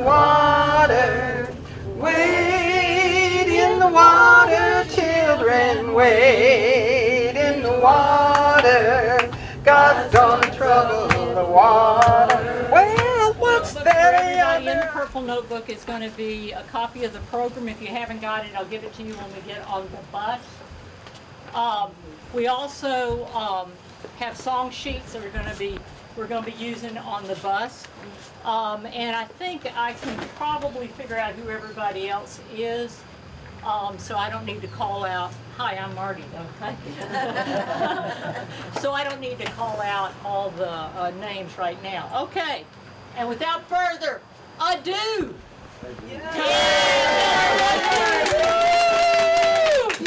water. Wade in the water, children, wade in the water. God's gonna trouble the water. Well, what's there? Everybody in the purple notebook is going to be a copy of the program. If you haven't got it, I'll give it to you when we get on the bus. We also have song sheets that we're going to be using on the bus. And I think I can probably figure out who everybody else is. So I don't need to call out, hi, I'm Marty, okay? So I don't need to call out all the names right now. Okay, and without further ado,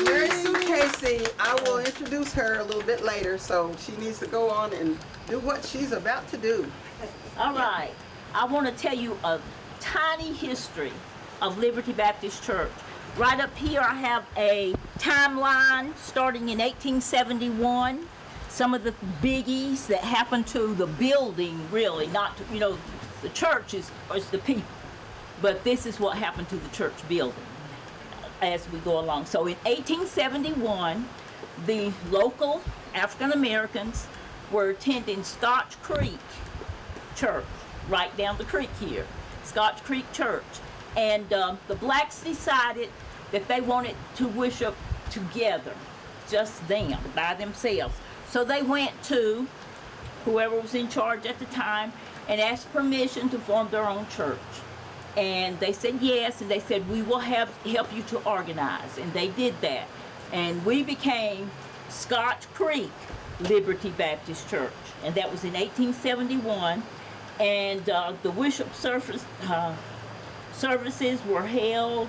Very soon, Casey. I will introduce her a little bit later, so she needs to go on and do what she's about to do. All right. I want to tell you a tiny history of Liberty Baptist Church. Right up here I have a timeline starting in 1871. Some of the biggies that happened to the building, really, not to, the church is the people. But this is what happened to the church building as we go along. So in 1871, the local African Americans were attending Scotch Creek Church, right down the creek here, Scotch Creek Church. And the blacks decided that they wanted to worship together, just them, by themselves. So they went to whoever was in charge at the time and asked permission to form their own church. And they said yes, and they said, we will help you to organize. And they did that. And we became Scotch Creek Liberty Baptist Church. And that was in 1871. And the worship services were held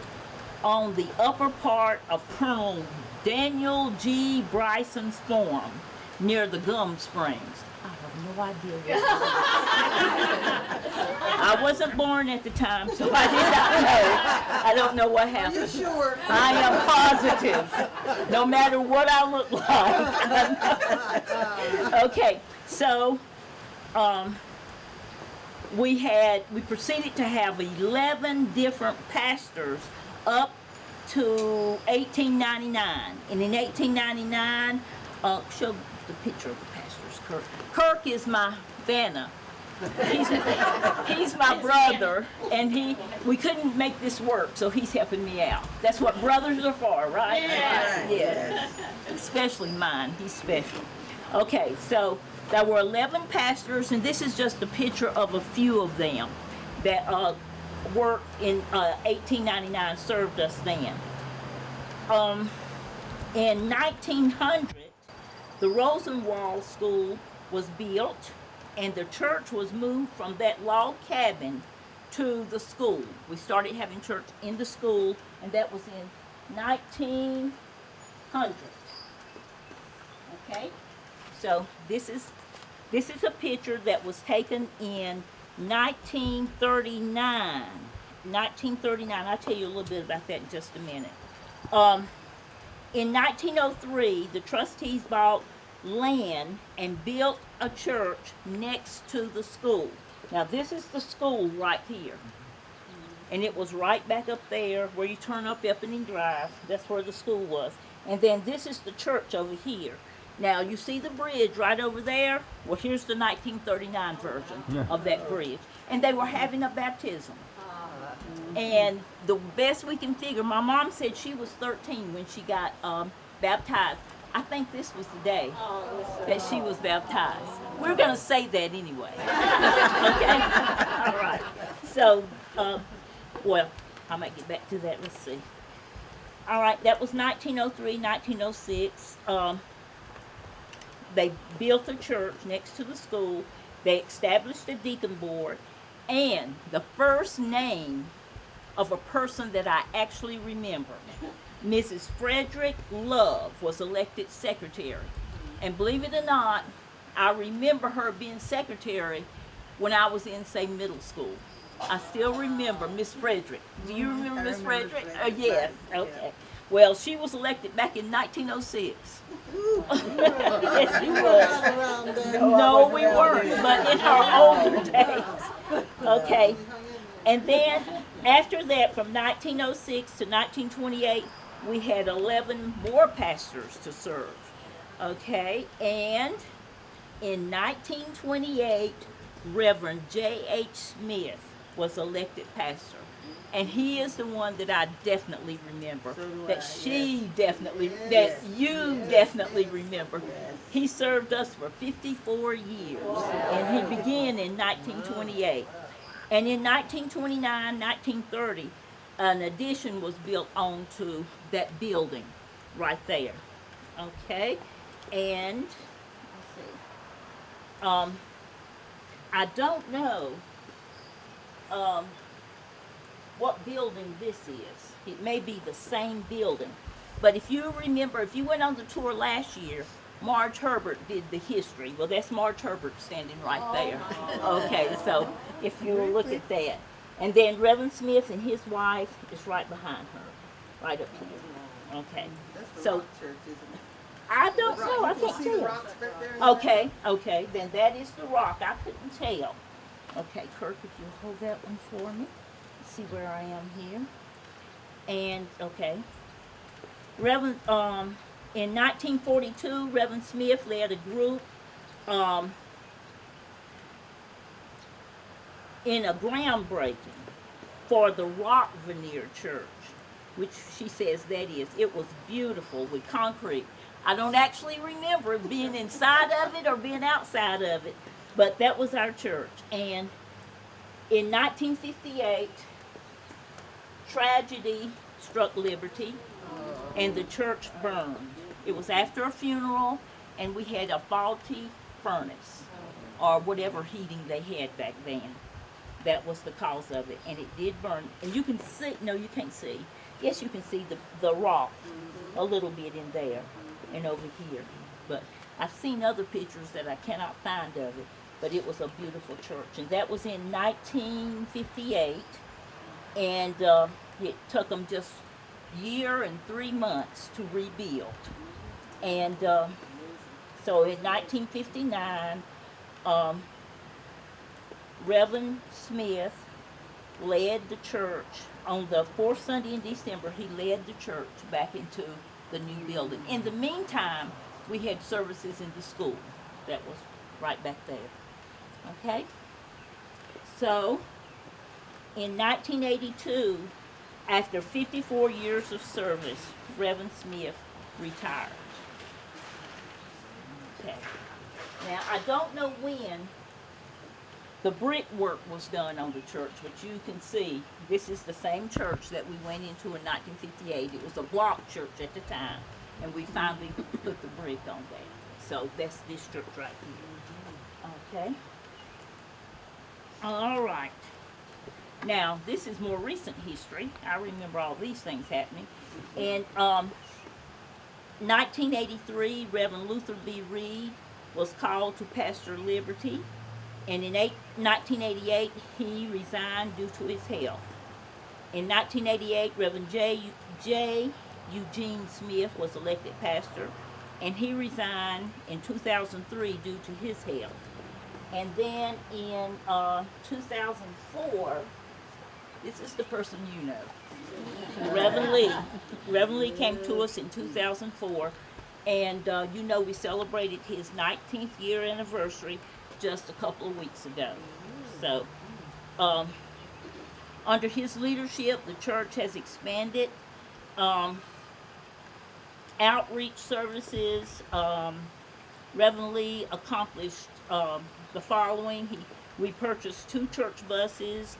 on the upper part of Colonel Daniel G. Bryson's farm near the Gum Springs. I have no idea what I wasn't born at the time, so I did not know. I don't know what happened. Are you sure? I am positive, no matter what I look like. Okay, so we proceeded to have 11 different pastors up to 1899. And in 1899, show the picture of the pastors, Kirk. Kirk is my Vanna. He's my brother, and we couldn't make this work, so he's helping me out. That's what brothers are for, right? Yes. Yes. Especially mine. He's special. Okay, so there were 11 pastors, and this is just a picture of a few of them that worked in 1899, served us then. In 1900, the Rosenwald School was built, and the church was moved from that log cabin to the school. We started having church in the school, and that was in 1900. Okay, so this is a picture that was taken in 1939. 1939. I'll tell you a little bit about that in just a minute. In 1903, the trustees bought land and built a church next to the school. Now this is the school right here. And it was right back up there where you turn up Epping Drive. That's where the school was. And then this is the church over here. Now you see the bridge right over there? Well, here's the 1939 version of that bridge. And they were having a baptism. And the best we can figure, my mom said she was 13 when she got baptized. I think this was the day that she was baptized. We're going to say that anyway. Okay? All right. So, well, I might get back to that. Let's see. All right, that was 1903, 1906. They built a church next to the school. They established a deacon board. And the first name of a person that I actually remember, Mrs. Frederick Love, was elected secretary. And believe it or not, I remember her being secretary when I was in, say, middle school. I still remember Miss Frederick. Do you remember Miss Frederick? Yes. Okay. Well, she was elected back in 1906. Yes, she was. No, we weren't, but in her older days. Okay. And then after that, from 1906 to 1928, we had 11 more pastors to serve. Okay, and in 1928, Reverend J.H. Smith was elected pastor. And he is the one that I definitely remember. That she definitely, that you definitely remember. He served us for 54 years. And he began in 1928. And in 1929, 1930, an addition was built onto that building right there. Okay? And, let's see. I don't know what building this is. It may be the same building. But if you remember, if you went on the tour last year, Marge Herbert did the history. Well, that's Marge Herbert standing right there. Okay, so if you look at that. And then Reverend Smith and his wife is right behind her, right up here. Okay, so I don't know. I can't tell. Okay, then that is the rock. I couldn't tell. Okay, Kirk, if you hold that one for me. See where I am here. And okay, Reverend in 1942, Reverend Smith led a group in a groundbreaking for the Rock Veneer Church, which she says that is. It was beautiful with concrete. I don't actually remember being inside of it or being outside of it, but that was our church. And in 1958, tragedy struck Liberty, and the church burned. It was after a funeral, and we had a faulty furnace, or whatever heating they had back then. That was the cause of it, and it did burn. And you can see, no, you can't see. Yes, you can see the rock a little bit in there and over here. But I've seen other pictures that I cannot find of it, but it was a beautiful church. And that was in 1958, and it took them just a year and 3 months to rebuild. And so in 1959, Reverend Smith led the church on the fourth Sunday in December. He led the church back into the new building. In the meantime, we had services in the school that was right back there. Okay? So, in 1982, after 54 years of service, Reverend Smith retired. Okay. Now, I don't know when the brickwork was done on the church, but you can see this is the same church that we went into in 1958. It was a block church at the time, and we finally put the brick on there. So that's this church right here. Okay. All right. Now, this is more recent history. I remember all these things happening. In 1983, Reverend Luther B. Reed was called to pastor Liberty. And in 1988, he resigned due to his health. In 1988, Reverend J. Eugene Smith was elected pastor, and he resigned in 2003 due to his health. And then in 2004, this is the person you know, Reverend Lee. Reverend Lee came to us in 2004, and you know we celebrated his 19th year anniversary just a couple of weeks ago. So, under his leadership, the church has expanded outreach services. Reverend Lee accomplished the following. We purchased 2 church buses,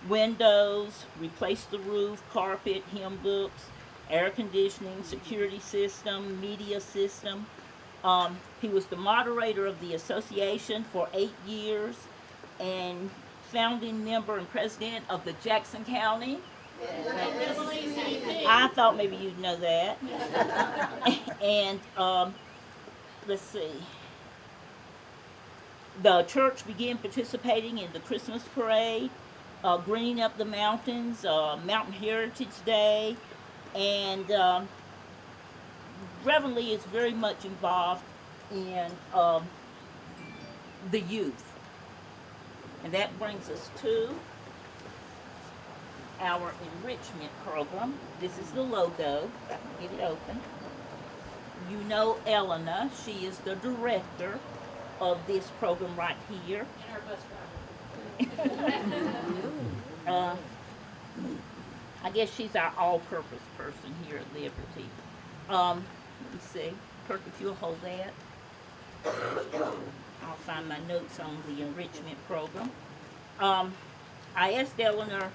windows, replaced the roof, carpet, hymn books, air conditioning, security system, media system. He was the moderator of the association for 8 years and founding member and president of the Jackson County. I thought maybe you'd know that. And let's see. The church began participating in the Christmas parade, Greening Up the Mountains, Mountain Heritage Day, and Reverend Lee is very much involved in the youth. And that brings us to our enrichment program. This is the logo. If I can get it open. You know Elena. She is the director of this program right here. And our bus driver. I guess she's our all-purpose person here at Liberty. Let me see. Kirk, if you'll hold that. I'll find my notes on the enrichment program. I asked Eleanor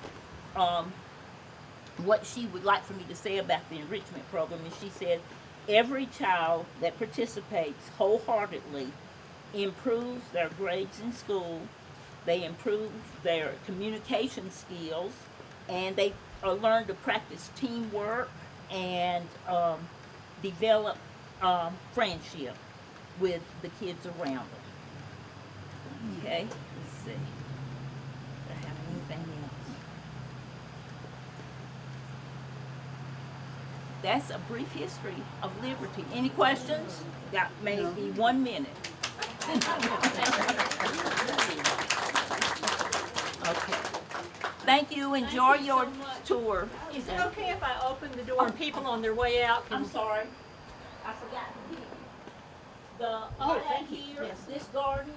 what she would like for me to say about the enrichment program, and she said every child that participates wholeheartedly improves their grades in school, they improve their communication skills, and they learn to practice teamwork and develop friendship with the kids around them. Okay, let's see. Do I have anything else? That's a brief history of Liberty. Any questions? Got maybe 1 minute. Okay. Thank you. Enjoy Thank you your so much. tour. Is it okay if I open the door and people on their way out can? I'm sorry. I forgot to hit the Oh, flag thank you. here, Yes. this garden,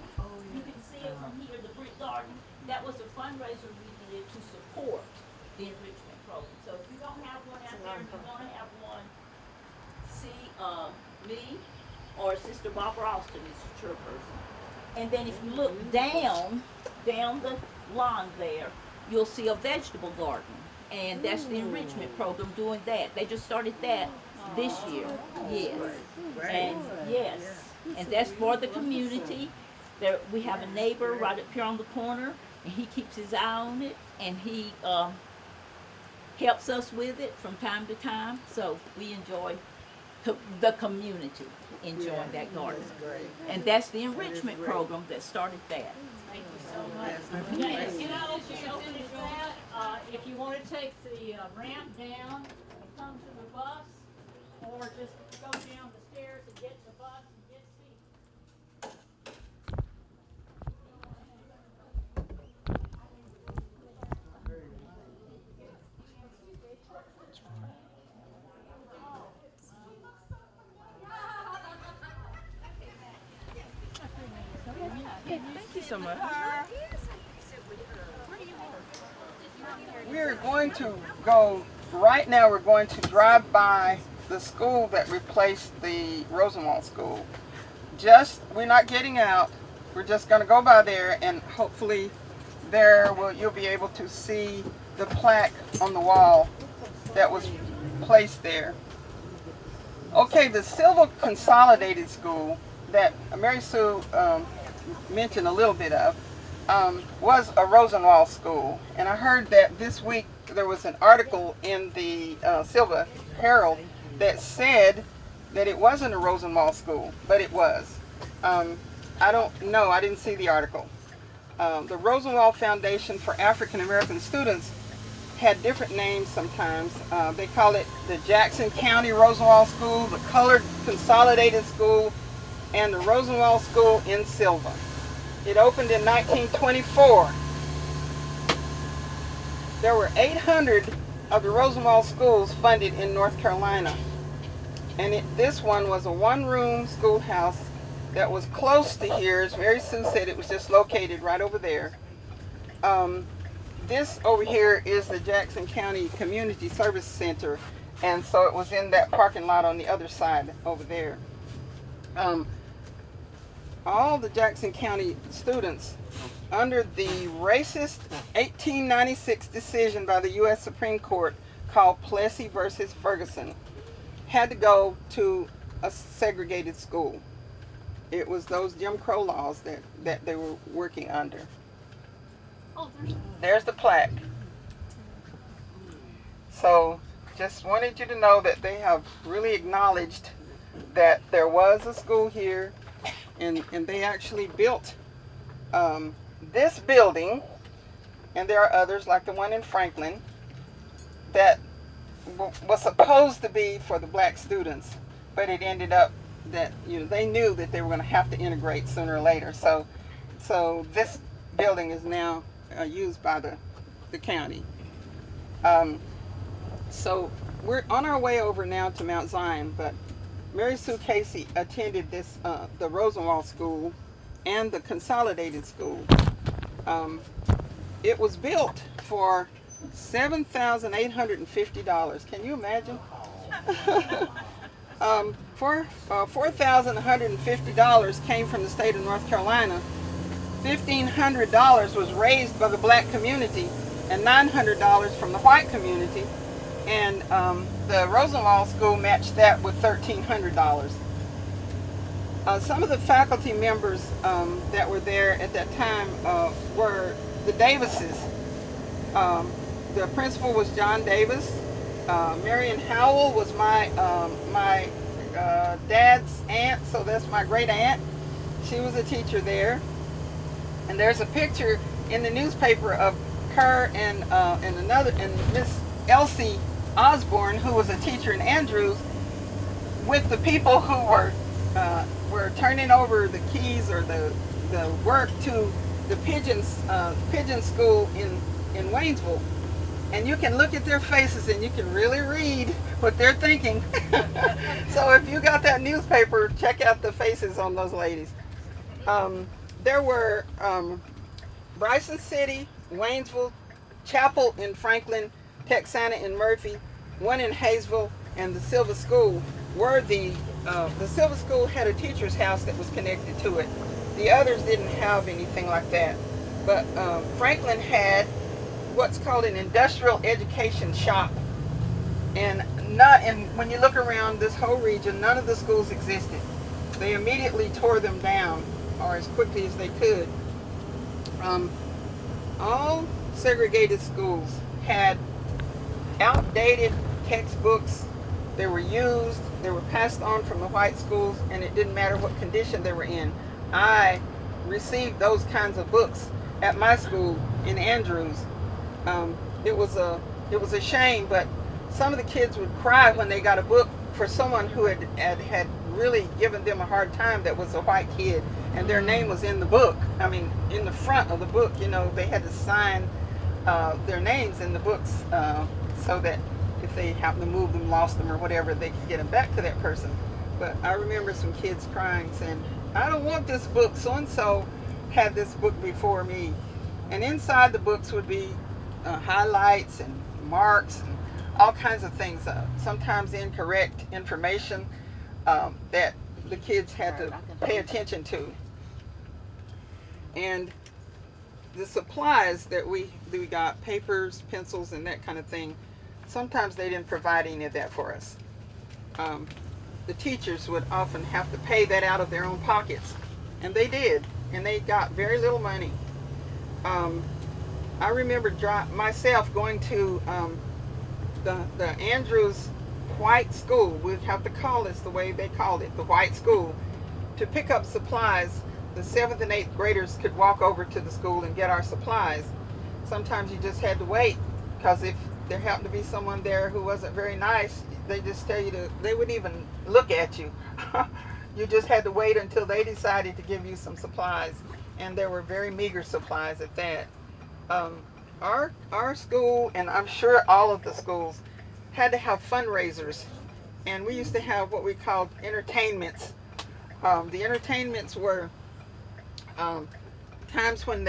you can see it from here, the brick garden. That was a fundraiser we did to support the enrichment program. So if you don't have one out there, and you want to have one, see me or Sister Barbara Austin is the chairperson. And then if you look down the line there, you'll see a vegetable garden. And that's the enrichment program doing that. They just started that this year. Yes. And yes. And that's for the community. There, we have a neighbor right up here on the corner, and he keeps his eye on it, and he helps us with it from time to time. So we enjoy the community enjoying that garden. And that's the enrichment program that started that. Thank you so much. Yeah, can I also finish that? If you want to take the ramp down and come to the bus, or just go down the stairs and get the bus and get seats. Thank you so much. We're going to go, right now we're going to drive by the school that replaced the Rosenwald School. We're not getting out, we're just going to go by there, and hopefully you'll be able to see the plaque on the wall that was placed there. Okay, the Sylva Consolidated School that Mary Sue mentioned a little bit of was a Rosenwald school, and I heard that this week there was an article in the Sylva Herald that said that it wasn't a Rosenwald school, but it was. I don't know, I didn't see the article. The Rosenwald Foundation for African American Students had different names sometimes. They call it the Jackson County Rosenwald School, the Colored Consolidated School, and the Rosenwald School in Sylva. It opened in 1924. There were 800 of the Rosenwald schools funded in North Carolina. And this one was a one-room schoolhouse that was close to here. As Mary Sue said, it was just located right over there. This over here is the Jackson County Community Service Center, and so it was in that parking lot on the other side over there. All the Jackson County students, under the racist 1896 decision by the U.S. Supreme Court called Plessy versus Ferguson, had to go to a segregated school. It was those Jim Crow laws that they were working under. Oh, There's the plaque. So just wanted you to know that they have really acknowledged that there was a school here, and they actually built this building, and there are others like the one in Franklin that was supposed to be for the black students, but it ended up that they knew that they were going to have to integrate sooner or later. So this building is now used by the county. So we're on our way over now to Mount Zion, but Mary Sue Casey attended this the Rosenwald School and the Consolidated School. It was built for $7,850. Can you imagine? $4,150 came from the state of North Carolina. $1,500 was raised by the black community, and $900 from the white community. And the Rosenwald School matched that with $1,300. Some of the faculty members that were there at that time were the Davises. The principal was John Davis. Marion Howell was my dad's aunt, so that's my great aunt. She was a teacher there. And there's a picture in the newspaper of her and Miss Elsie Osborne, who was a teacher in Andrews, with the people who were turning over the keys or the work to the pigeon school in Waynesville. And you can look at their faces and you can really read what they're thinking. So if you got that newspaper, check out the faces on those ladies. There were Bryson City, Waynesville, Chapel in Franklin, Texana in Murphy, one in Hayesville, and the Sylva School were the Sylva School had a teacher's house that was connected to it. The others didn't have anything like that. But Franklin had what's called an industrial education shop. And when you look around this whole region, none of the schools existed. They immediately tore them down, or as quickly as they could. All segregated schools had outdated textbooks. They were used, they were passed on from the white schools, and it didn't matter what condition they were in. I received those kinds of books at my school in Andrews. It was a shame, but some of the kids would cry when they got a book for someone who had really given them a hard time, that was a white kid, and their name was in the book. I mean, in the front of the book, they had to sign their names in the books so that if they happened to move them, lost them, or whatever, they could get them back to that person. But I remember some kids crying, saying, "I don't want this book. So-and-so had this book before me." And inside the books would be highlights and marks and all kinds of things, sometimes incorrect information that the kids had to pay attention to. And the supplies that we got, papers, pencils, and that kind of thing, sometimes they didn't provide any of that for us. The teachers would often have to pay that out of their own pockets, and they did, and they got very little money. I remember myself going to the Andrews White School. We'd have to call this the way they called it, the White School, to pick up supplies. The 7th and 8th graders could walk over to the school and get our supplies. Sometimes you just had to wait, because if there happened to be someone there who wasn't very nice, they just tell you they wouldn't even look at you. You just had to wait until they decided to give you some supplies, and there were very meager supplies at that. Our school, and I'm sure all of the schools, had to have fundraisers, and we used to have what we called entertainments. The entertainments were times when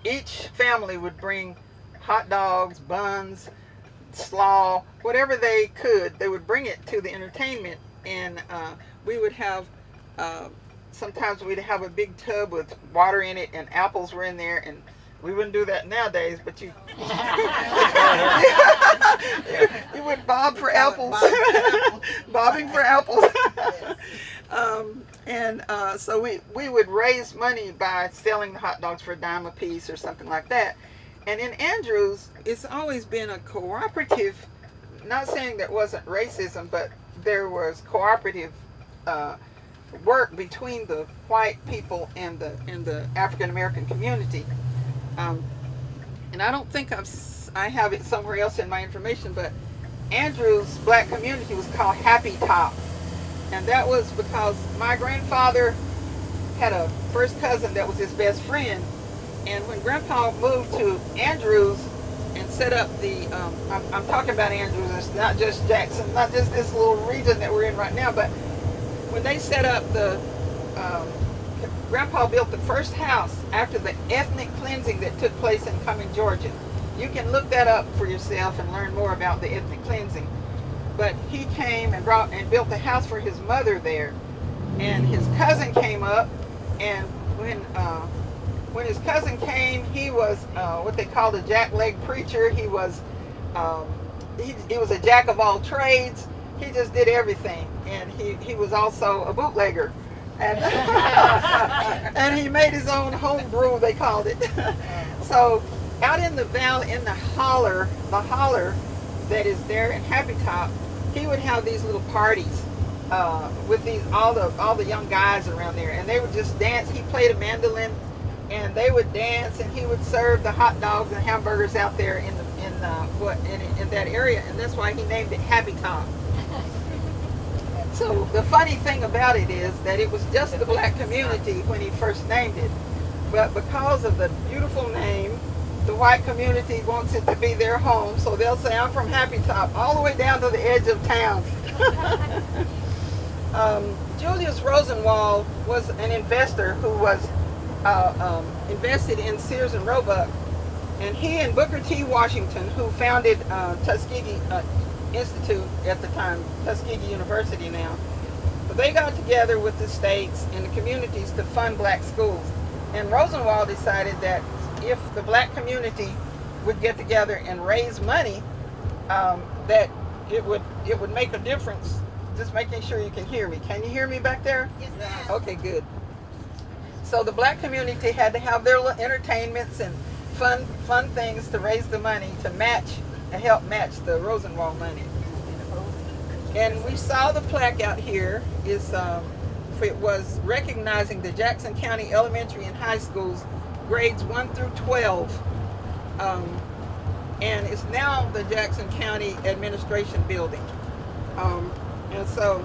each family would bring hot dogs, buns, slaw, whatever they could. They would bring it to the entertainment, and we would have, sometimes we'd have a big tub with water in it, and apples were in there, and we wouldn't do that nowadays, but you you would bob for apples, bobbing for apples. So we would raise money by selling the hot dogs for $0.10 a piece or something like that. And in Andrews, it's always been a cooperative, not saying there wasn't racism, but there was cooperative work between the white people and the African American community. And I don't think I have it somewhere else in my information, but Andrew's black community was called Happy Top. And that was because my grandfather had a first cousin that was his best friend. And when Grandpa moved to Andrews, and set up the, I'm talking about Andrews, it's not just Jackson, not just this little region that we're in right now, but when they set up the, Grandpa built the first house after the ethnic cleansing that took place in Cumming, Georgia. You can look that up for yourself and learn more about the ethnic cleansing. But he came and built the house for his mother there, and his cousin came up, and when his cousin came, he was what they called a jackleg preacher. He was a jack of all trades. He just did everything, and he was also a bootlegger, and and he made his own home brew, they called it. So out in the valley, in the holler that is there in Happy Top, he would have these little parties with all the young guys around there, and they would just dance. He played a mandolin, and they would dance, and he would serve the hot dogs and hamburgers out there in that area, and that's why he named it Happy Top. So the funny thing about it is that it was just the black community when he first named it, but because of the beautiful name, the white community wants it to be their home, so they'll say, I'm from Happy Top, all the way down to the edge of town. Julius Rosenwald was an investor who was invested in Sears and Roebuck, and he and Booker T. Washington, who founded Tuskegee Institute at the time, Tuskegee University now, but they got together with the states and the communities to fund black schools. And Rosenwald decided that if the black community would get together and raise money, that it would make a difference. Just making sure you can hear me. Can you hear me back there? Yes, ma'am. Okay, good. So the black community had to have their little entertainments and fun things to raise the money to help match the Rosenwald money. And we saw the plaque out here. It was recognizing the Jackson County elementary and high schools grades 1 through 12, and it's now the Jackson County Administration Building. And so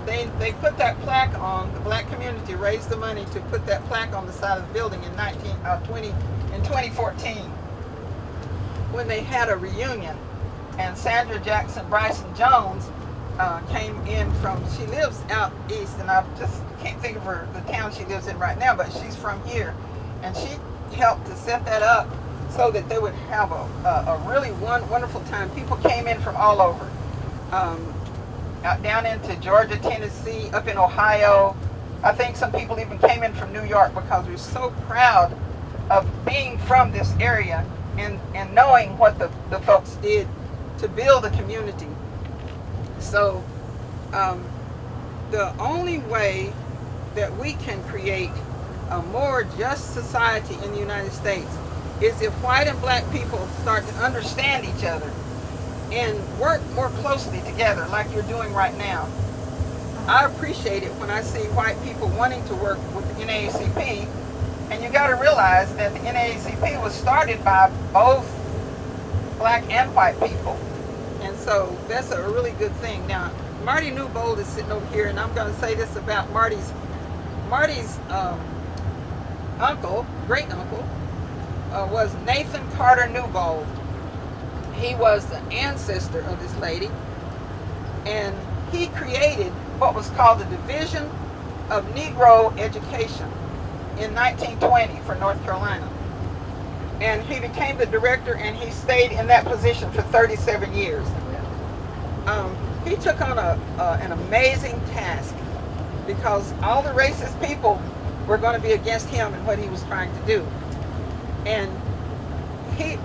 they put that plaque on. The black community raised the money to put that plaque on the side of the building in 2014 when they had a reunion, and Sandra Jackson Bryson Jones came in from, she lives out east, and I just can't think of the town she lives in right now, but she's from here, and she helped to set that up so that they would have a really wonderful time. People came in from all over, out down into Georgia, Tennessee, up in Ohio. I think some people even came in from New York because we're so proud of being from this area and knowing what the folks did to build a community. So the only way that we can create a more just society in the United States is if white and black people start to understand each other and work more closely together like you're doing right now. I appreciate it when I see white people wanting to work with the NAACP, and you got to realize that the NAACP was started by both black and white people, and so that's a really good thing. Now, Marty Newbold is sitting over here, and I'm going to say this about Marty's uncle, great uncle, was Nathan Carter Newbold. He was the ancestor of this lady, and he created what was called the Division of Negro Education in 1920 for North Carolina. And he became the director, and he stayed in that position for 37 years. He took on an amazing task because all the racist people were going to be against him and what he was trying to do. And he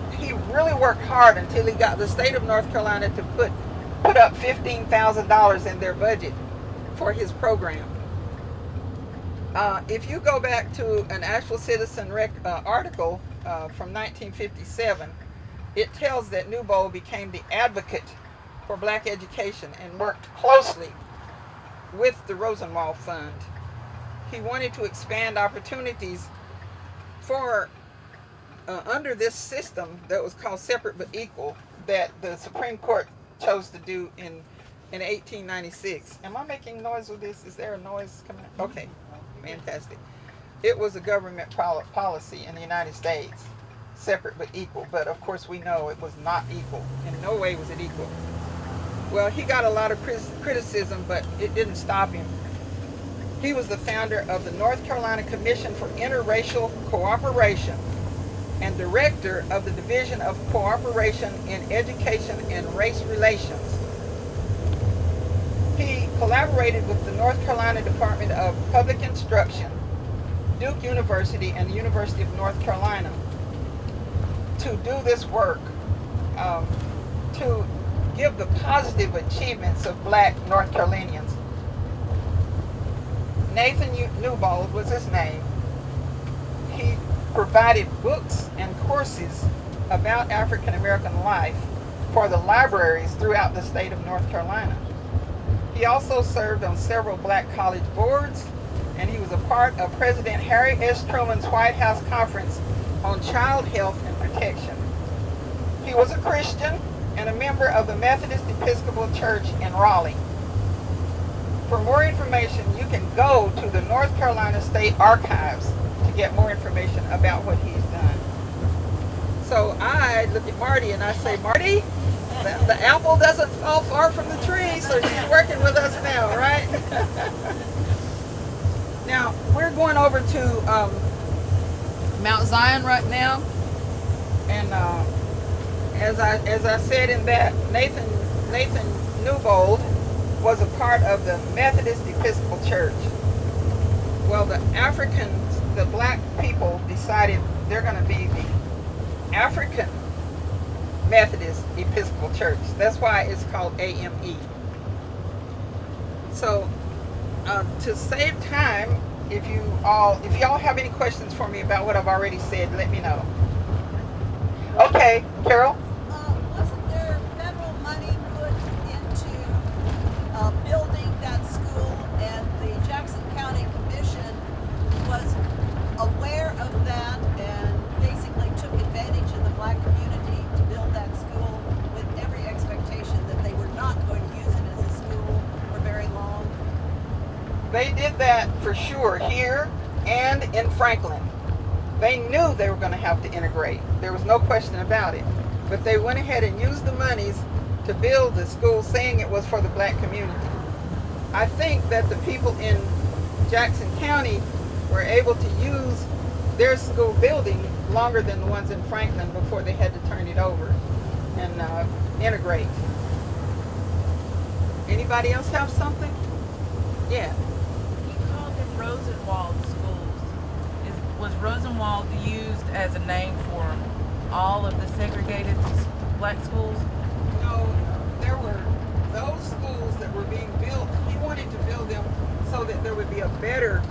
really worked hard until he got the state of North Carolina to put up $15,000 in their budget for his program. If you go back to an Asheville Citizen article from 1957, it tells that Newbold became the advocate for black education and worked closely with the Rosenwald Fund. He wanted to expand opportunities for under this system that was called separate but equal that the Supreme Court chose to do in 1896. Am I making noise with this? Is there a noise coming up? Okay, fantastic. It was a government policy in the United States. separate but equal. But of course we know it was not equal. In no way was it equal. Well, he got a lot of criticism, but it didn't stop him. He was the founder of the North Carolina Commission for Interracial Cooperation and director of the Division of Cooperation in Education and Race Relations. He collaborated with the North Carolina Department of Public Instruction, Duke University, and the University of North Carolina to do this work, to give the positive achievements of black North Carolinians. Nathan Newbold was his name. He provided books and courses about African American life for the libraries throughout the state of North Carolina. He also served on several black college boards, and he was a part of President Harry S. Truman's White House Conference on Child Health and Protection. He was a Christian and a member of the Methodist Episcopal Church in Raleigh. For more information, you can go to the North Carolina State Archives to get more information about what he's done. So I look at Marty and I say, Marty, the apple doesn't fall far from the tree, so she's working with us now, right? Now, we're going over to Mount Zion right now, and as I said in that, Nathan Newbold was a part of the Methodist Episcopal Church. Well, the black people decided they're going to be the African Methodist Episcopal Church. That's why it's called AME. So, to save time, if y'all have any questions for me about what I've already said, let me know. Okay, Carol? Wasn't there federal money put into building that school, and the Jackson County Commission was aware of that and basically took advantage of the black community to build that school with every expectation that they were not going to use it as a school for very long? They did that for sure here and in Franklin. They knew they were going to have to integrate. There was no question about it. But they went ahead and used the monies to build the school, saying it was for the black community. I think that the people in Jackson County were able to use their school building longer than the ones in Franklin before they had to turn it over and integrate. Anybody else have something? Yeah. He called them Rosenwald schools. Was Rosenwald used as a name for all of the segregated black schools? No, there were those schools that were being built. He wanted to build them so that there would be a better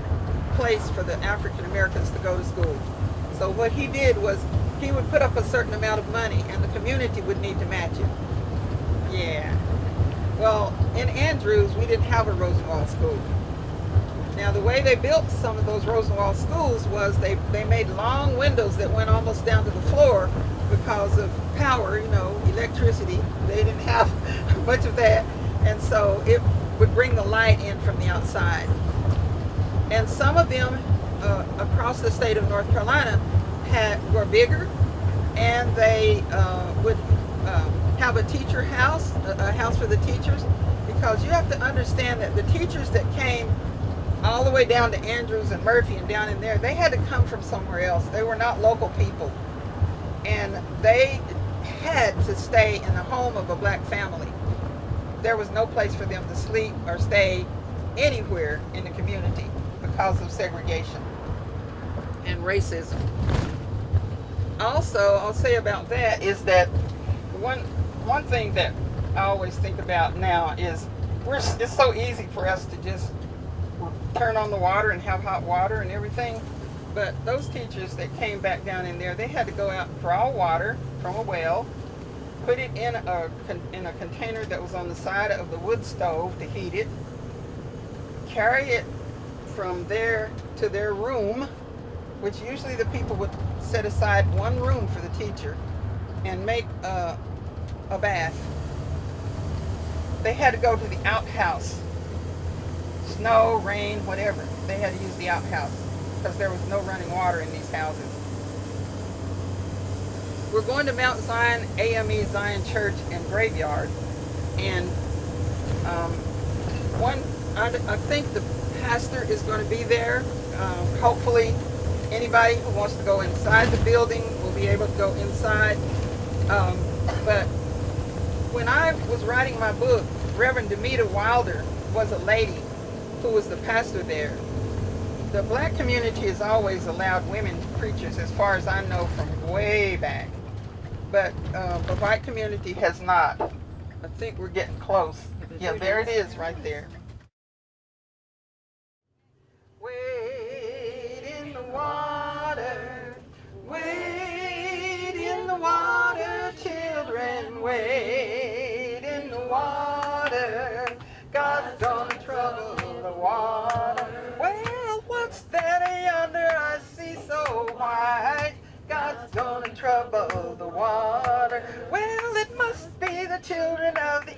place for the African Americans to go to school. So what he did was he would put up a certain amount of money and the community would need to match it. Yeah. Well, in Andrews, we didn't have a Rosenwald school. Now, the way they built some of those Rosenwald schools was they made long windows that went almost down to the floor because of power, electricity. They didn't have much of that. And so it would bring the light in from the outside. And some of them across the state of North Carolina were bigger, and they would have a teacher house, a house for the teachers, because you have to understand that the teachers that came all the way down to Andrews and Murphy and down in there, they had to come from somewhere else. They were not local people. And they had to stay in the home of a black family. There was no place for them to sleep or stay anywhere in the community because of segregation and racism. Also, I'll say about that is that one thing that I always think about now is it's so easy for us to just turn on the water and have hot water and everything, but those teachers that came back down in there, they had to go out and draw water from a well, put it in a container that was on the side of the wood stove to heat it, carry it from there to their room, which usually the people would set aside one room for the teacher, and make a bath. They had to go to the outhouse. Snow, rain, whatever. They had to use the outhouse because there was no running water in these houses. we're going to Mount Zion AME Zion Church and Graveyard, and I think the pastor is going to be there. Hopefully, anybody who wants to go inside the building will be able to go inside. But when I was writing my book, Reverend Demita Wilder was a lady who was the pastor there. The black community has always allowed women preachers, as far as I know, from way back. But the white community has not. I think we're getting close. Yeah, there it is right there. Wade in the water, wade in the water, children, wade in the water. God's gonna trouble the water. Well, what's that yonder I see so white? God's gonna trouble the water. Well, it must be the children of the